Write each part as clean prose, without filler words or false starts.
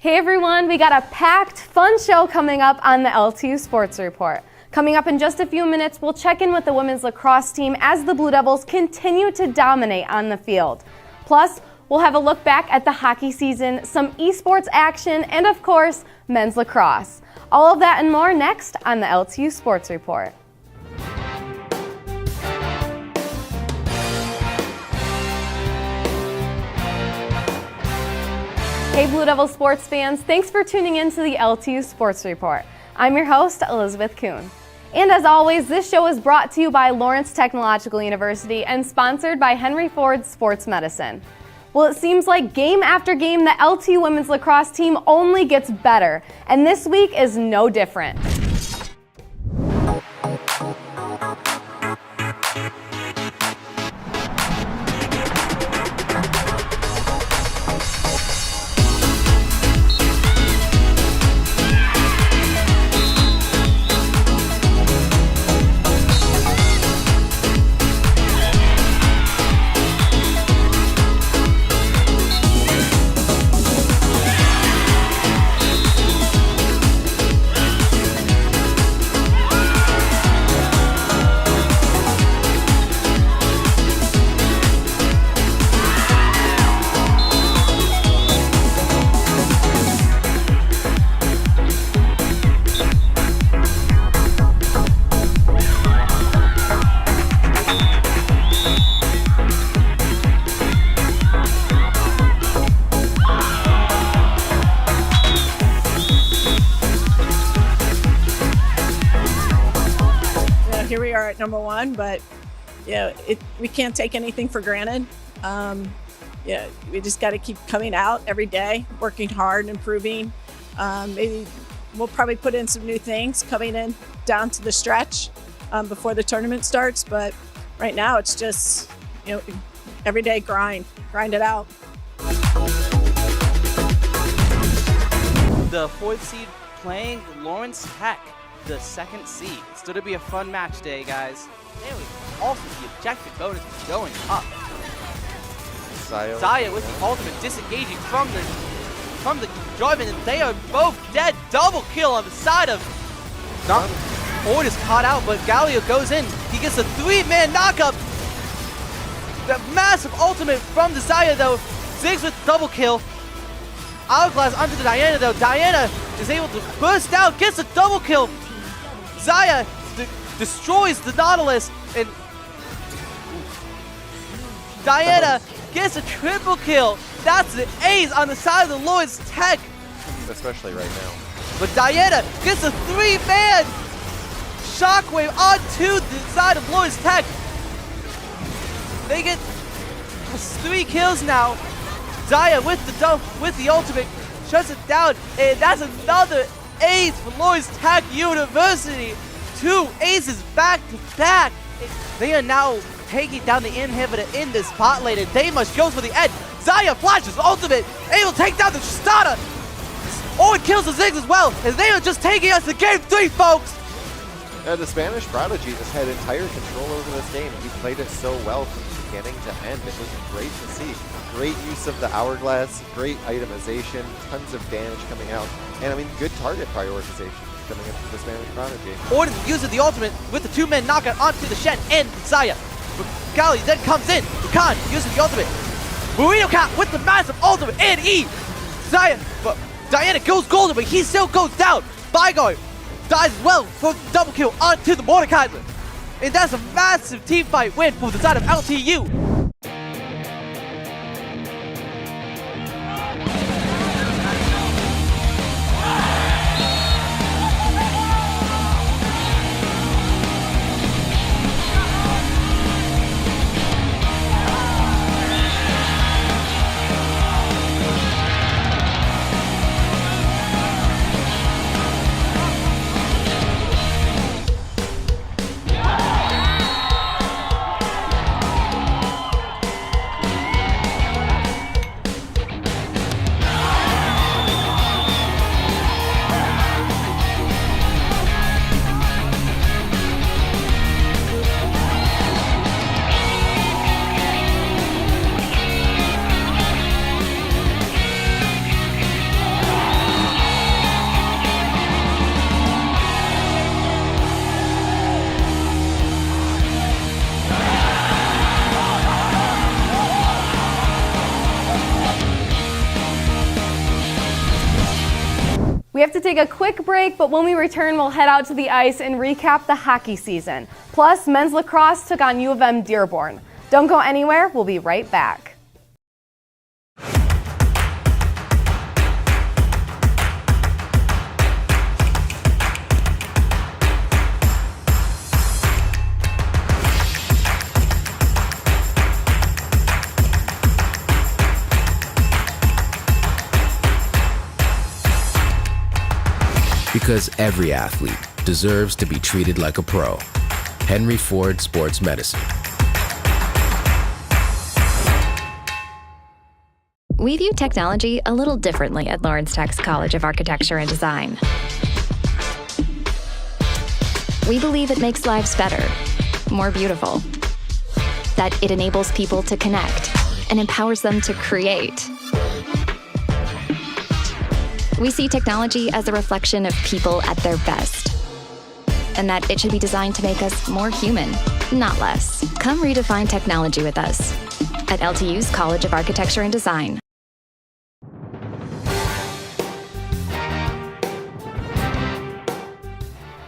Hey everyone, we got a packed, fun show coming up on the LTU Sports Report. Coming up in just a few minutes, we'll check in with the women's lacrosse team as the Blue Devils continue to dominate on the field. Plus, we'll have a look back at the hockey season, some esports action, and of course, men's lacrosse. All of that and more next on the LTU Sports Report. Hey Blue Devil sports fans, thanks for tuning in to the LTU Sports Report. I'm your host, Elizabeth Kuhn. And as always, this show is brought to you by Lawrence Technological University and sponsored by Henry Ford Sports Medicine. Well, it seems like game after game, the LTU women's lacrosse team only gets better, and this week is no different. Here we are at number one, but we can't take anything for granted. We just got to keep coming out every day, working hard, improving. Maybe we'll probably put in some new things coming in down to the stretch before the tournament starts. But right now, it's just everyday grind it out. The 4th seed playing Lawrence Tech, the 2nd seed. It's going to be a fun match day, guys. And we also the objective bonus is going up. Zaya with the ultimate disengaging from the Jarvan, and they are both dead. Double kill on the side of Ford is caught out, but Galio goes in. He gets a 3-man knockup. The massive ultimate from the Zaya though. Ziggs with double kill. Hourglass onto the Diana though. Diana is able to burst out, gets a double kill. Zaya destroys the Nautilus, and Diana gets a triple kill. That's the ace on the side of the Lawrence Tech. Especially right now. But Diana gets a 3-man shockwave onto the side of Lawrence Tech. They get 3 kills now. Zaya with the ultimate shuts it down, and that's another ace for Lawrence Tech University. 2 aces back to back. They are now taking down the inhibitor in this bot lane, and they must go for the edge. Zaya flashes ultimate, able to take down the Tristana. Owen kills the Ziggs as well, and they are just taking us to game 3, folks. The Spanish Prodigy just had entire control over this game. He played it so well from beginning to end. It was great to see. Great use of the Hourglass, great itemization, tons of damage coming out, and I mean, good target prioritization coming in from the Spanish Prodigy. Orden uses the ultimate with the 2-man knockout onto the Shen and Zaya. Gali then comes in. Khan uses the ultimate. Burrito Cat with the massive ultimate and E. Zaya, but Diana goes golden, but he still goes down. Byguard dies as well for the double kill onto the Mordekaiser. And that's a massive team fight win for the side of LTU. We have to take a quick break, but when we return, we'll head out to the ice and recap the hockey season. Plus, men's lacrosse took on U of M Dearborn. Don't go anywhere, we'll be right back. Because every athlete deserves to be treated like a pro. Henry Ford Sports Medicine. We view technology a little differently at Lawrence Tech's College of Architecture and Design. We believe it makes lives better, more beautiful, that it enables people to connect and empowers them to create. We see technology as a reflection of people at their best, and that it should be designed to make us more human, not less. Come redefine technology with us at LTU's College of Architecture and Design.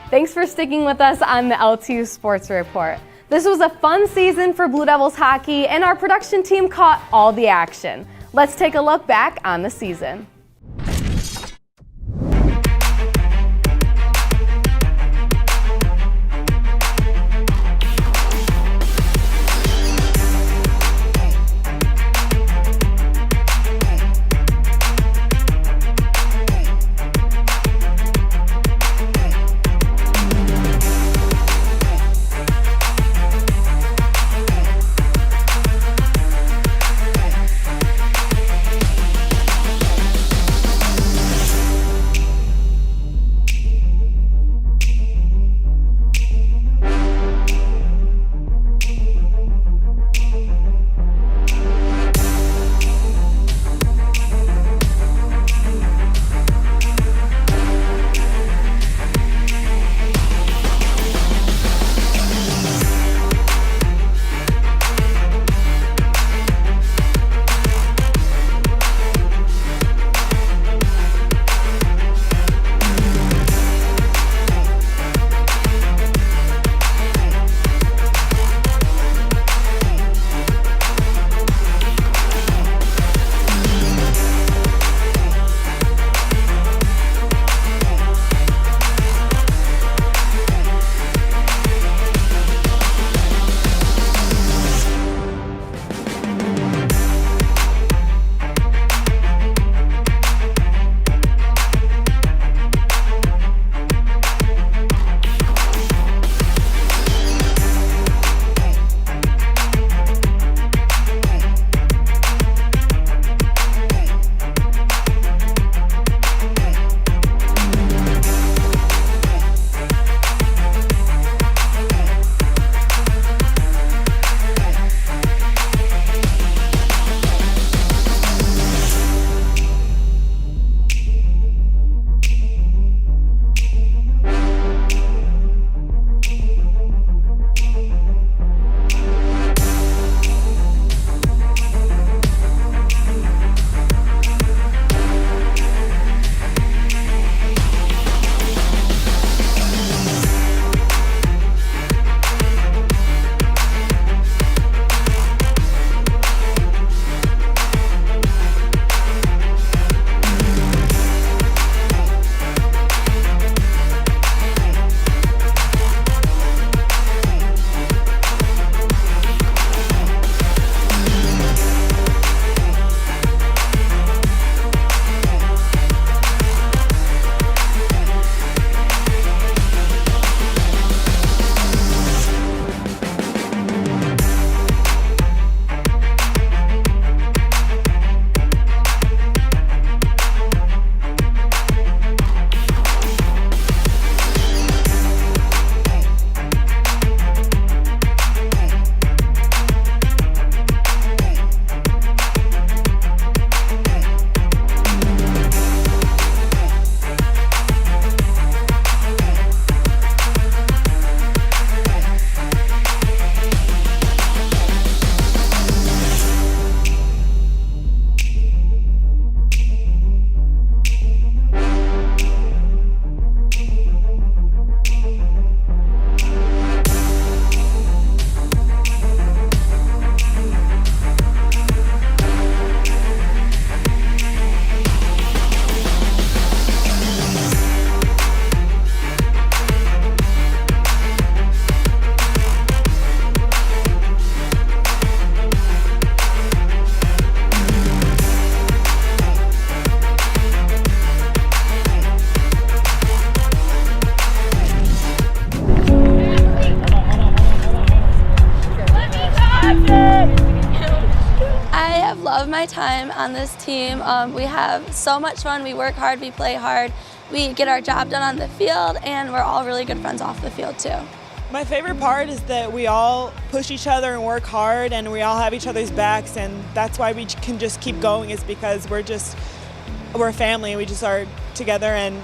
Thanks for sticking with us on the LTU Sports Report. This was a fun season for Blue Devils hockey, and our production team caught all the action. Let's take a look back on the season. love my time on this team. We have so much fun. We work hard, we play hard, we get our job done on the field, and we're all really good friends off the field too. My favorite part is that we all push each other and work hard, and we all have each other's backs, and that's why we can just keep going, is because we're a family. We just are together and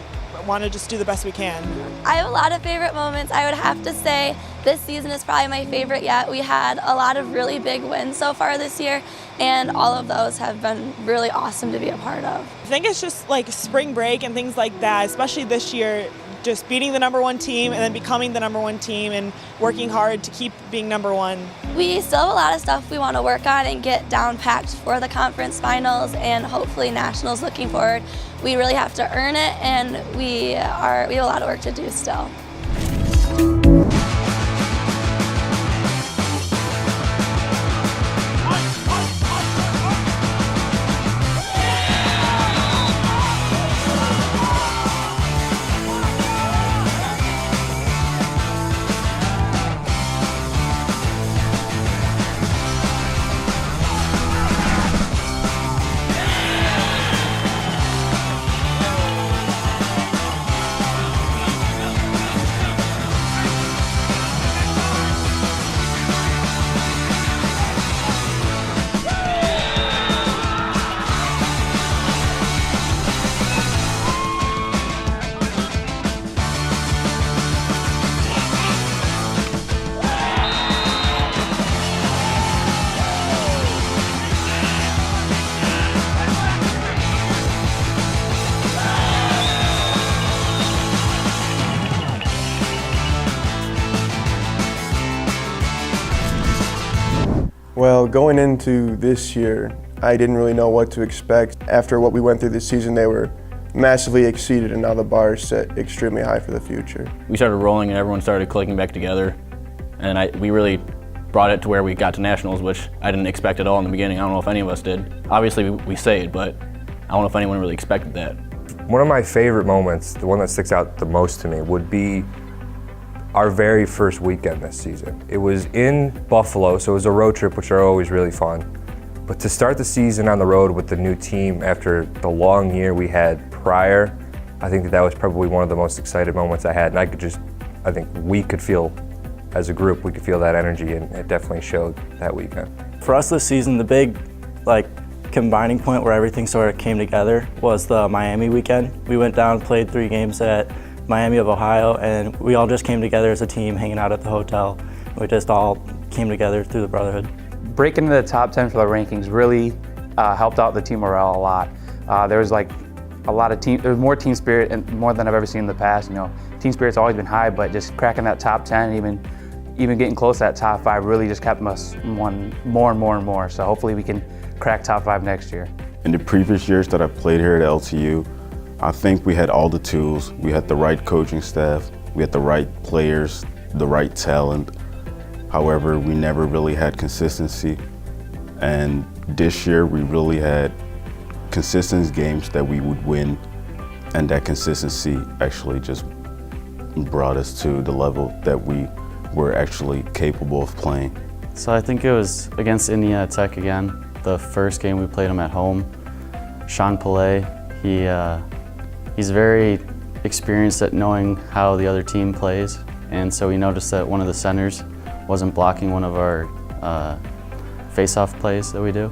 want to just do the best we can. I have a lot of favorite moments. I would have to say this season is probably my favorite yet. We had a lot of really big wins so far this year, and all of those have been really awesome to be a part of. I think it's just like spring break and things like that, especially this year, just beating the #1 team and then becoming the #1 team and working hard to keep being #1. We still have a lot of stuff we want to work on and get down packed for the conference finals and hopefully nationals looking forward. We really have to earn it, and we have a lot of work to do still. Well, going into this year, I didn't really know what to expect. After what we went through this season, they were massively exceeded, and now the bar is set extremely high for the future. We started rolling and everyone started clicking back together, and we really brought it to where we got to nationals, which I didn't expect at all in the beginning. I don't know if any of us did. Obviously we say it, but I don't know if anyone really expected that. One of my favorite moments, the one that sticks out the most to me, would be our very first weekend this season. It was in Buffalo, so it was a road trip, which are always really fun. But to start the season on the road with the new team after the long year we had prior, I think that was probably one of the most excited moments I had. And I think we could feel, as a group, we could feel that energy, and it definitely showed that weekend. For us this season, the big combining point where everything sort of came together was the Miami weekend. We went down, played 3 games at Miami of Ohio, and we all just came together as a team, hanging out at the hotel. We just all came together through the brotherhood. Breaking into the top 10 for the rankings really helped out the team morale a lot. There was there was more team spirit, and more than I've ever seen in the past. You know, team spirit's always been high, but just cracking that top 10, even getting close to that top 5 really just kept us more and more. So hopefully we can crack top 5 next year. In the previous years that I played here at LTU, I think we had all the tools. We had the right coaching staff, we had the right players, the right talent. However, we never really had consistency. And this year we really had consistent games that we would win, and that consistency actually just brought us to the level that we were actually capable of playing. So I think it was against Indiana Tech again. The first game we played them at home. Sean Pillay, he's very experienced at knowing how the other team plays, and so we noticed that one of the centers wasn't blocking one of our face-off plays that we do.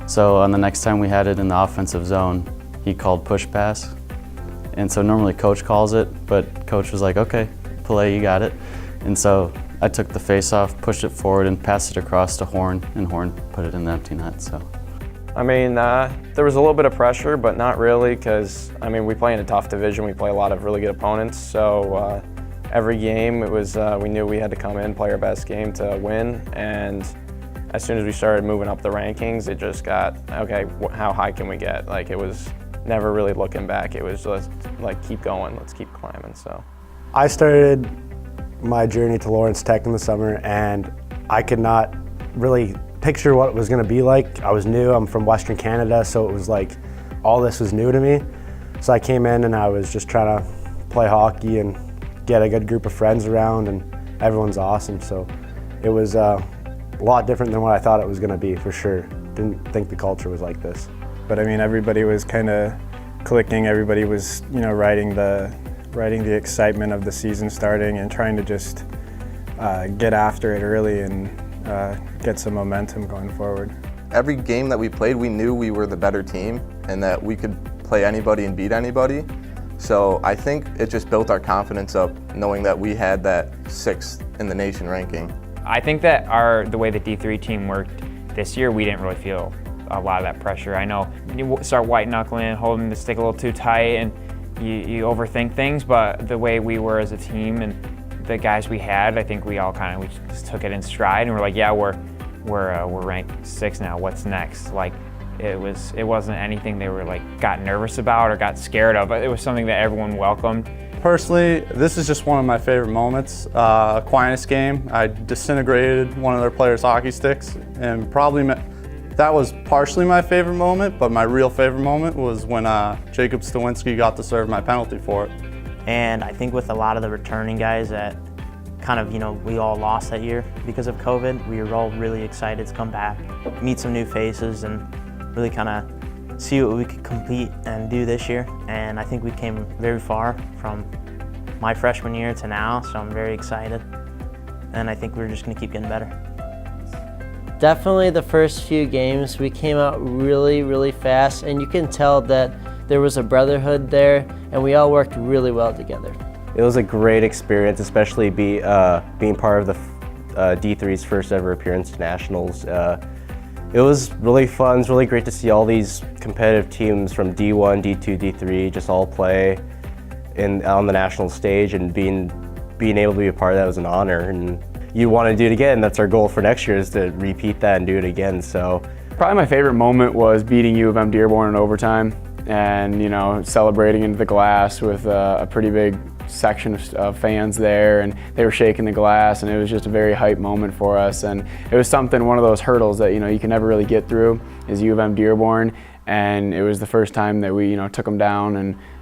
So on the next time we had it in the offensive zone, he called push pass, and so normally coach calls it, but coach was like, okay, Pillay, you got it. And so I took the face-off, pushed it forward, and passed it across to Horn, and Horn put it in the empty net. So. I mean, there was a little bit of pressure, but not really, because we play in a tough division. We play a lot of really good opponents, so every game it was we knew we had to come in, play our best game to win, and as soon as we started moving up the rankings, it just got, okay, how high can we get? It was never really looking back. It was just keep going, let's keep climbing. So I started my journey to Lawrence Tech in the summer, and I could not really picture what it was going to be like. I was new, I'm from Western Canada, so it was all this was new to me. So I came in and I was just trying to play hockey and get a good group of friends around, and everyone's awesome. So it was a lot different than what I thought it was going to be, for sure. didn't think the culture was like this. But I mean, everybody was kind of clicking. Everybody was, riding the excitement of the season starting and trying to just get after it early and get some momentum going forward. Every game that we played, we knew we were the better team and that we could play anybody and beat anybody. So I think it just built our confidence up, knowing that we had that 6th in the nation ranking. I think that the way the D3 team worked this year, we didn't really feel a lot of that pressure. I know you start white knuckling, holding the stick a little too tight, and you overthink things, but the way we were as a team and the guys we had, I think we just took it in stride and we're like, yeah, we're ranked 6 now, what's next? Like, it wasn't anything they were got nervous about or got scared of. It was something that everyone welcomed. Personally, this is just one of my favorite moments. Aquinas game, I disintegrated one of their players' hockey sticks, and that was partially my favorite moment, but my real favorite moment was when Jacob Stawinski got to serve my penalty for it. And I think with a lot of the returning guys that we all lost that year because of COVID, we were all really excited to come back, meet some new faces, and really kind of see what we could compete and do this year. And I think we came very far from my freshman year to now, so I'm very excited. And I think we're just going to keep getting better. Definitely the first few games, we came out really, really fast, and you can tell that there was a brotherhood there, and we all worked really well together. It was a great experience, especially being part of the D3's first ever appearance to nationals. It was really fun. It was really great to see all these competitive teams from D1, D2, D3 just all play on the national stage, and being able to be a part of that was an honor. And you want to do it again. That's our goal for next year, is to repeat that and do it again. So probably my favorite moment was beating U of M Dearborn in overtime, and celebrating into the glass with a pretty big section of fans there, and they were shaking the glass, and it was just a very hype moment for us. And it was one of those hurdles that you can never really get through, is U of M Dearborn, and it was the first time that we took them down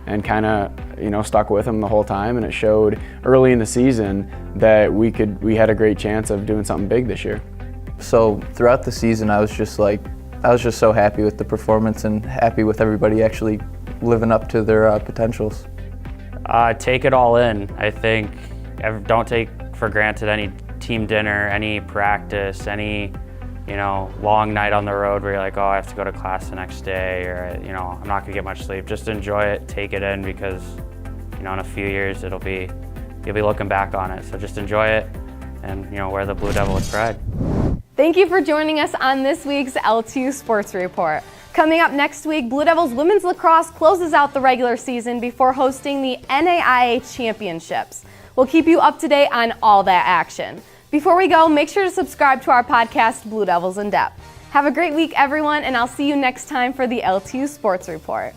and kind of stuck with them the whole time, and it showed early in the season that we had a great chance of doing something big this year. So throughout the season, I was just so happy with the performance and happy with everybody actually living up to their potentials. Take it all in. I think don't take for granted any team dinner, any practice, any long night on the road where you're like, oh, I have to go to class the next day, or I'm not gonna get much sleep. Just enjoy it, take it in, because in a few years you'll be looking back on it. So just enjoy it and wear the Blue Devil with pride. Thank you for joining us on this week's LTU Sports Report. Coming up next week, Blue Devils women's lacrosse closes out the regular season before hosting the NAIA Championships. We'll keep you up to date on all that action. Before we go, make sure to subscribe to our podcast, Blue Devils in Depth. Have a great week, everyone, and I'll see you next time for the LTU Sports Report.